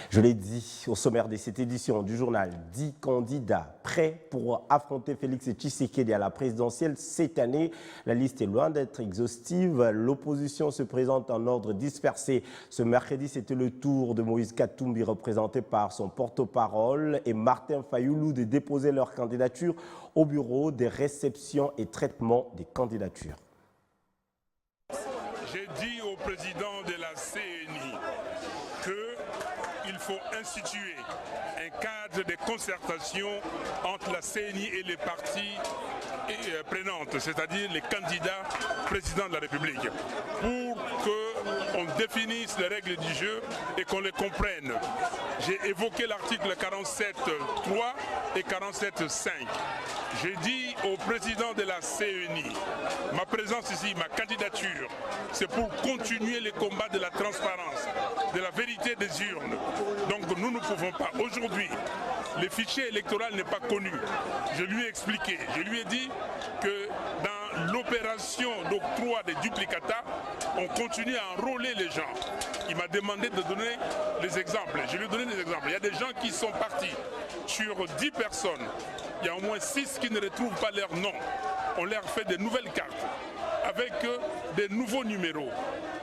Je l'ai dit au sommaire de cette édition du journal, 10 candidats prêts pour affronter Félix Tshisekedi à la présidentielle cette année. La liste est loin d'être exhaustive. L'opposition se présente en ordre dispersé. Ce mercredi, c'était le tour de Moïse Katumbi, représenté par son porte-parole, et Martin Fayoulou de déposer leur candidature au bureau des réceptions et traitements des candidatures. J'ai dit au président de la CENI qu'il faut instituer un cadre de concertation entre la CENI et les parties prenantes, c'est-à-dire les candidats présidents de la République, pour qu'on définisse les règles du jeu et qu'on les comprenne. J'ai évoqué l'article 47.3 et 47.5. J'ai dit au président de la CENI, ma présence ici, ma candidature, c'est pour continuer les combats de la transparence, de la vérité des urnes. Donc nous ne pouvons pas. Aujourd'hui, le fichier électoral n'est pas connu. Je lui ai expliqué, je lui ai dit que dans l'opération d'octroi des duplicata, on continue à enrôler les gens. Il m'a demandé de donner les exemples. Je lui ai donné des exemples. Il y a des gens qui sont partis sur 10 personnes. Il y a au moins 6 qui ne retrouvent pas leur nom. On leur fait de nouvelles cartes avec des nouveaux numéros.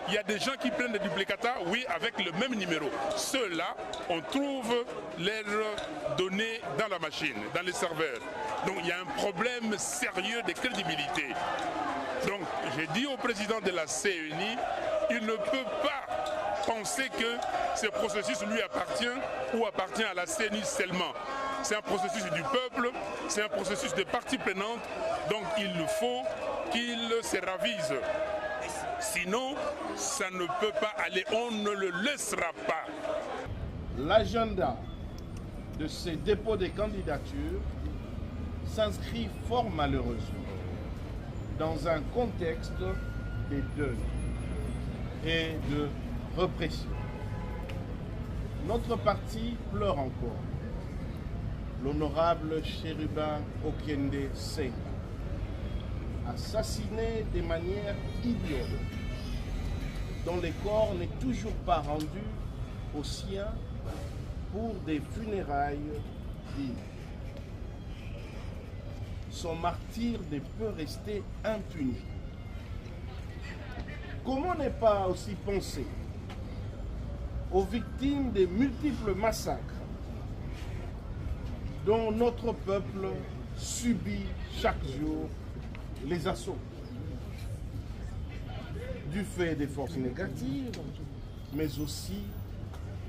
Il y a des gens qui prennent des duplicata, oui, avec le même numéro. Ceux-là, on trouve leurs données dans la machine, dans les serveurs. Donc il y a un problème sérieux de crédibilité. Donc j'ai dit au président de la CENI, il ne peut pas penser que ce processus lui appartient ou appartient à la CENI seulement. C'est un processus du peuple, c'est un processus de parties prenantes, donc il faut qu'il se ravise. Sinon, ça ne peut pas aller, on ne le laissera pas. L'agenda de ces dépôts de candidatures s'inscrit fort malheureusement dans un contexte de deuil et de répression. Notre parti pleure encore. L'honorable Chérubin Okiende Senga, assassiné de manière idiote, dont le corps n'est toujours pas rendu aux siens pour des funérailles dignes. Son martyre ne peut rester impuni. Comment ne pas aussi penser aux victimes des multiples massacres dont notre peuple subit chaque jour les assauts, du fait des forces négatives, mais aussi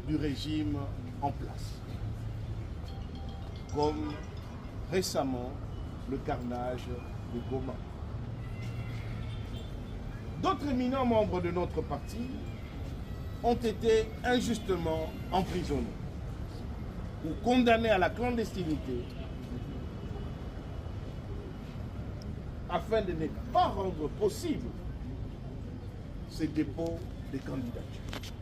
du régime en place, comme récemment le carnage de Goma. D'autres éminents membres de notre parti ont été injustement emprisonnés ou condamnés à la clandestinité afin de ne pas rendre possible ces dépôts de candidatures.